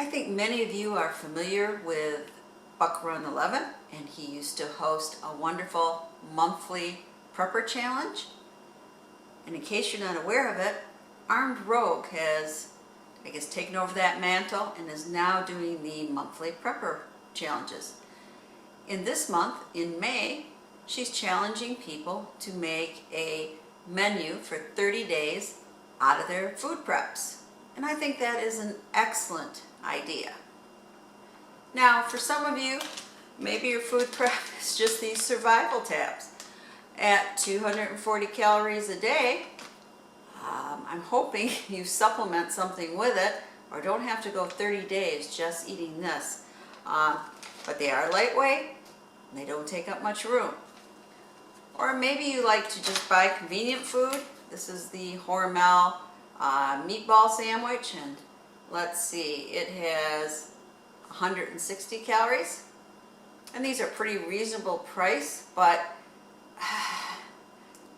I think many of you are familiar with Buck Run 11, and he used to host a wonderful monthly prepper challenge. And in case you're not aware of it, Armed Rogue has, I guess, taken over that mantle and is now doing the monthly prepper challenges. In this month, in May, she's challenging people to make a menu for 30 days out of their food preps. And I think that is an excellent idea. Now, for some of you, maybe your food prep is just these survival tabs. At 240 calories a day, I'm hoping you supplement something with it or don't have to go 30 days just eating this. But they are lightweight and they don't take up much room. Or maybe you like to just buy convenient food. This is the Hormel meatball sandwich, and let's see, it has 160 calories. And these are pretty reasonable price, but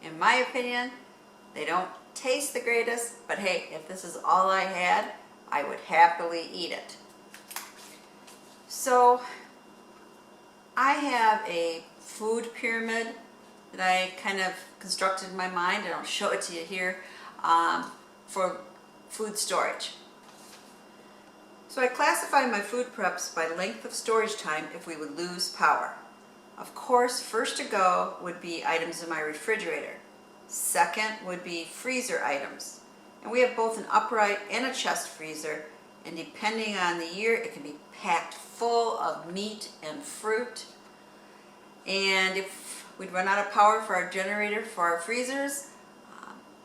in my opinion, they don't taste the greatest, but hey, if this is all I had, I would happily eat it. So I have a food pyramid that I kind of constructed in my mind, and I'll show it to you here, for food storage. So I classify my food preps by length of storage time if we would lose power. Of course, first to go would be items in my refrigerator. Second would be freezer items. And we have both an upright and a chest freezer, and depending on the year, it can be packed full of meat and fruit. And if we'd run out of power for our generator for our freezers,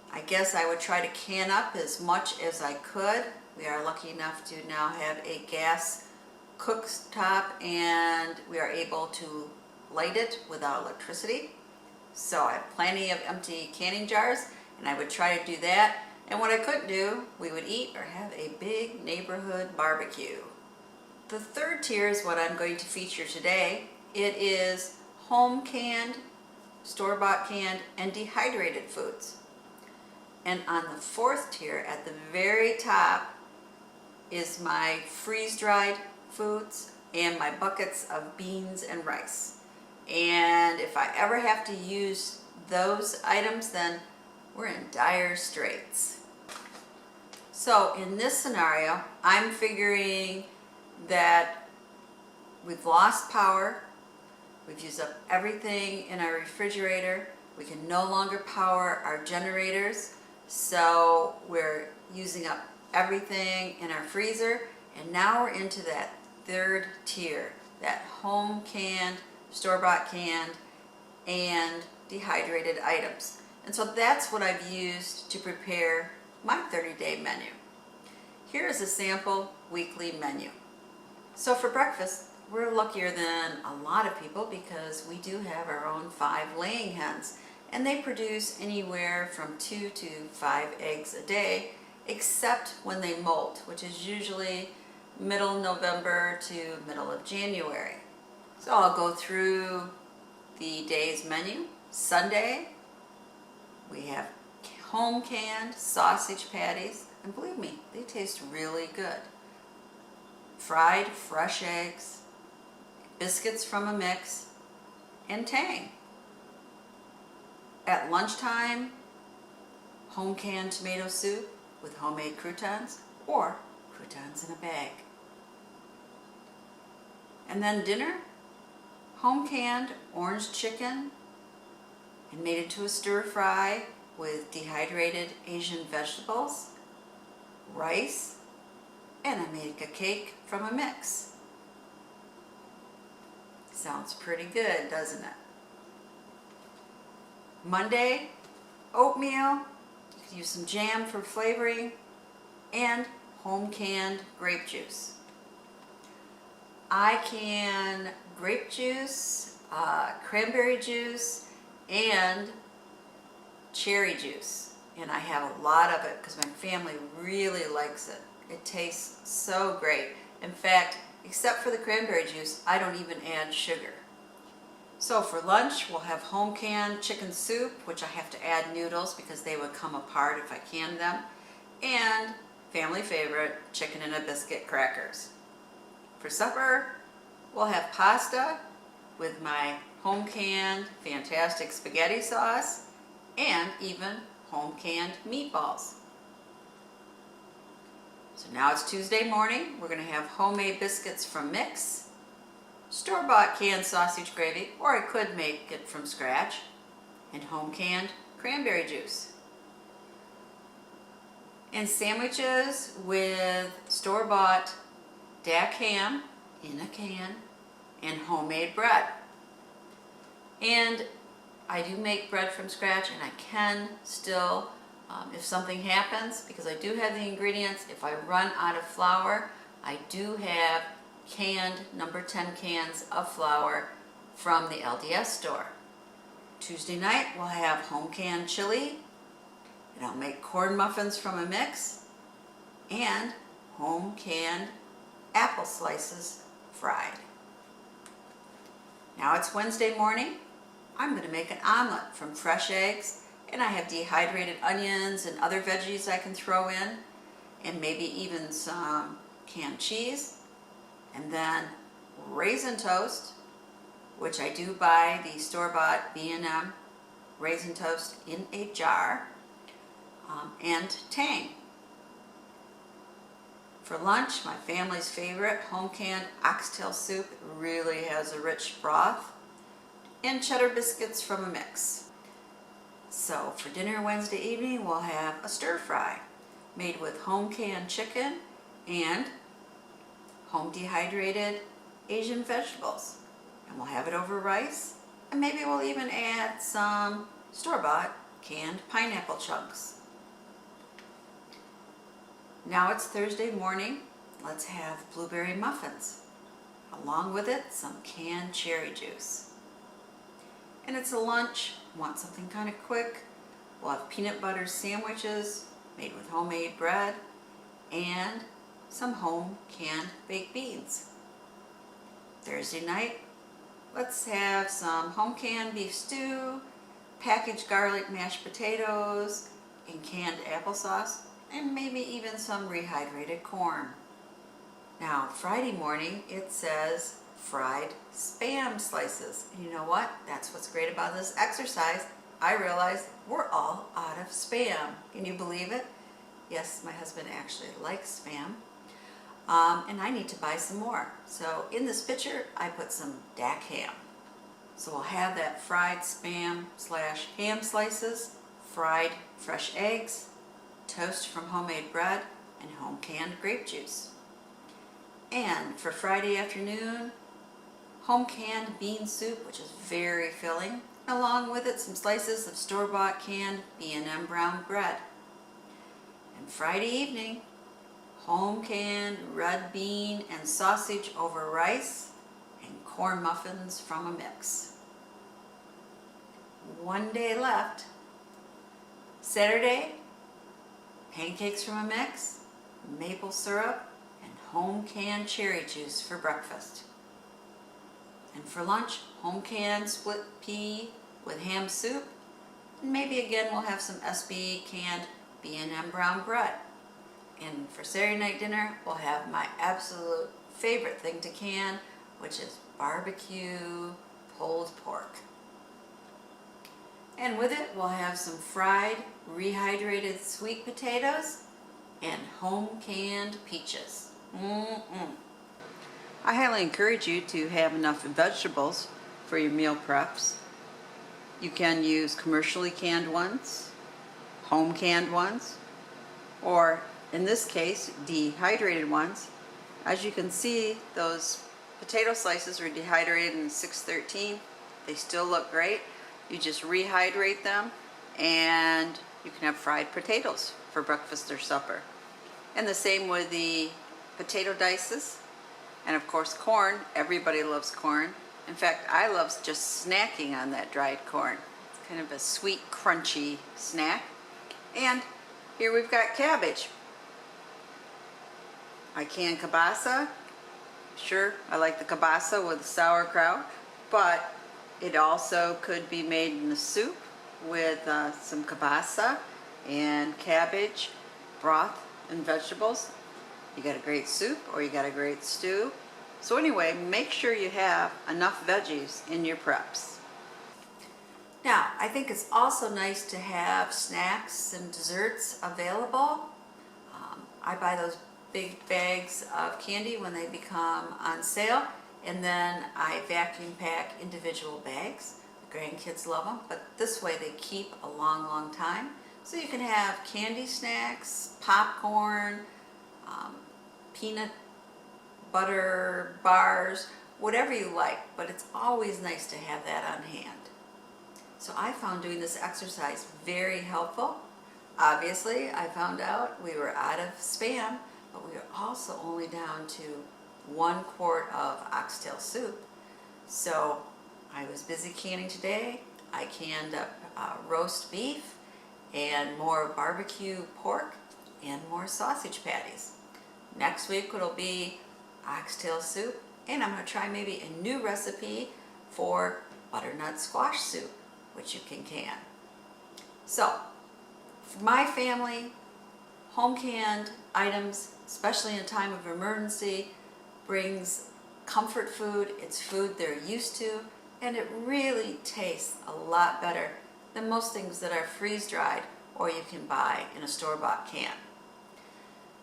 I guess I would try to can up as much as I could. We are lucky enough to now have a gas cooktop, and we are able to light it without electricity. So I have plenty of empty canning jars, and I would try to do that. And what I couldn't do, we would eat or have a big neighborhood barbecue. The third tier is what I'm going to feature today. It is home canned, store-bought canned, and dehydrated foods. And on the fourth tier, at the very top, is my freeze-dried foods and my buckets of beans and rice. And if I ever have to use those items, then we're in dire straits. So in this scenario, I'm figuring that we've lost power, we've used up everything in our refrigerator, we can no longer power our generators, so we're using up everything in our freezer, and now we're into that third tier, that home canned, store-bought canned, and dehydrated items. And so that's what I've used to prepare my 30-day menu. Here is a sample weekly menu. So for breakfast, we're luckier than a lot of people because we do have our own 5 laying hens, and they produce anywhere from 2 to 5 eggs a day, except when they molt, which is usually middle November to middle of January. So I'll go through the day's menu. Sunday, we have home canned sausage patties, and believe me, they taste really good. Fried fresh eggs, biscuits from a mix, and Tang. At lunchtime, home canned tomato soup with homemade croutons or croutons in a bag. And then dinner, home canned orange chicken and made into a stir fry with dehydrated Asian vegetables, rice, and I made a cake from a mix. Sounds pretty good, doesn't it? Monday, oatmeal, you could use some jam for flavoring, and home canned grape juice. I can grape juice, cranberry juice, and cherry juice. And I have a lot of it because my family really likes it. It tastes so great. In fact, except for the cranberry juice, I don't even add sugar. So for lunch, we'll have home canned chicken soup, which I have to add noodles because they would come apart if I canned them, and family favorite, chicken and a biscuit crackers. For supper, we'll have pasta with my home-canned fantastic spaghetti sauce and even home-canned meatballs. So now it's Tuesday morning. We're going to have homemade biscuits from Mix, store-bought canned sausage gravy, or I could make it from scratch, and home-canned cranberry juice. And sandwiches with store-bought Dak ham in a can and homemade bread. And I do make bread from scratch, and I can still, if something happens, because I do have the ingredients, if I run out of flour, I do have canned number 10 cans of flour from the LDS store. Tuesday night we'll have home canned chili, and I'll make corn muffins from a mix, and home canned apple slices fried. Now it's Wednesday morning. I'm going to make an omelet from fresh eggs, and I have dehydrated onions and other veggies I can throw in, and maybe even some canned cheese, and then raisin toast, which I do buy the store-bought B&M raisin toast in a jar, and Tang. For lunch, my family's favorite home-canned oxtail soup. It really has a rich broth, and cheddar biscuits from a mix. So for dinner Wednesday evening, we'll have a stir fry made with home-canned chicken and home dehydrated Asian vegetables. And we'll have it over rice, and maybe we'll even add some store-bought canned pineapple chunks. Now it's Thursday morning. Let's have blueberry muffins. Along with it, some canned cherry juice. And it's a lunch. Want something kind of quick? We'll have peanut butter sandwiches made with homemade bread and some home canned baked beans. Thursday night, let's have some home canned beef stew, packaged garlic mashed potatoes, and canned applesauce, and maybe even some rehydrated corn. Now, Friday morning, it says fried Spam slices. And you know what? That's what's great about this exercise. I realized we're all out of Spam. Can you believe it? Yes, my husband actually likes Spam. And I need to buy some more. So in this picture, I put some Dak ham. So we'll have that fried Spam / ham slices, fried fresh eggs, toast from homemade bread, and home canned grape juice. And for Friday afternoon, home canned bean soup, which is very filling, along with it some slices of store-bought canned B&M brown bread. And Friday evening, home canned red bean and sausage over rice and corn muffins from a mix. One day left. Saturday, pancakes from a mix, maple syrup, and home canned cherry juice for breakfast. And for lunch, home canned split pea with ham soup, and maybe again we'll have some SB canned B&M brown bread. And for Saturday night dinner, we'll have my absolute favorite thing to can, which is barbecue pulled pork. And with it, we'll have some fried, rehydrated sweet potatoes and home canned peaches. I highly encourage you to have enough vegetables for your meal preps. You can use commercially canned ones, home canned ones, or in this case, dehydrated ones. As you can see, those potato slices are dehydrated in 613. They still look great. You just rehydrate them, and you can have fried potatoes for breakfast or supper. And the same with the potato dices, and of course corn. Everybody loves corn. In fact, I love just snacking on that dried corn. It's kind of a sweet, crunchy snack. And here we've got cabbage. I can kielbasa. Sure, I like the kielbasa with sauerkraut, but it also could be made in a soup with some kielbasa and cabbage broth and vegetables, you got a great soup or you got a great stew. So anyway, make sure you have enough veggies in your preps. Now, I think it's also nice to have snacks and desserts available. I buy those big bags of candy when they become on sale, and then I vacuum pack individual bags. The grandkids love them, but this way they keep a long, long time. So you can have candy snacks, popcorn, peanut butter bars, whatever you like, but it's always nice to have that on hand. So I found doing this exercise very helpful. Obviously, I found out we were out of Spam, but we were also only down to 1 quart of oxtail soup. So I was busy canning today. I canned up roast beef and more barbecue pork and more sausage patties. Next week it'll be oxtail soup, and I'm going to try maybe a new recipe for butternut squash soup, which you can can. So, for my family, home canned items, especially in a time of emergency, brings comfort food. It's food they're used to, and it really tastes a lot better than most things that are freeze-dried or you can buy in a store-bought can.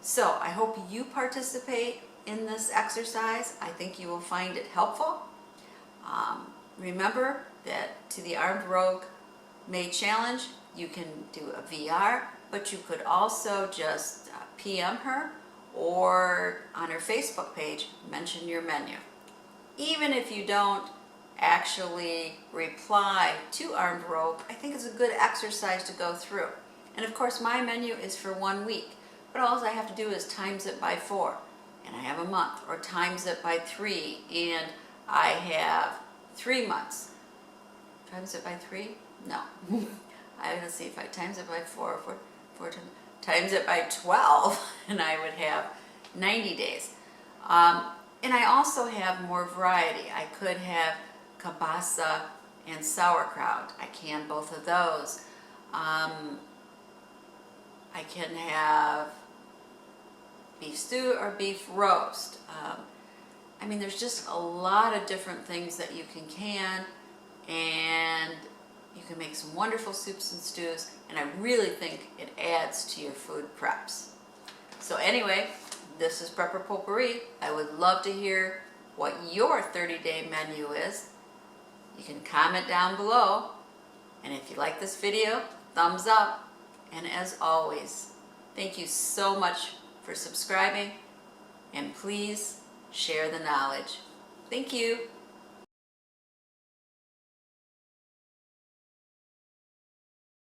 So I hope you participate in this exercise. I think you will find it helpful. Remember that to the Armed Rogue May Challenge, you can do a VR, but you could also just PM her or on her Facebook page, mention your menu. Even if you don't actually reply to Armed Rogue, I think it's a good exercise to go through. And of course, my menu is for 1 week, but all I have to do is times it by 4, and I have a month, or times it by 3, and I have 3 months. Times it by 3? No. I'm going to see if I times it by 4 times it by 12, and I would have 90 days. And I also have more variety. I could have kielbasa and sauerkraut. I can both of those. I can have beef stew or beef roast. I mean, there's just a lot of different things that you can, and you can make some wonderful soups and stews, and I really think it adds to your food preps. So anyway, this is Prepper Potpourri. I would love to hear what your 30-day menu is. You can comment down below, and if you like this video, thumbs up. And as always, thank you so much for subscribing, and please share the knowledge. Thank you.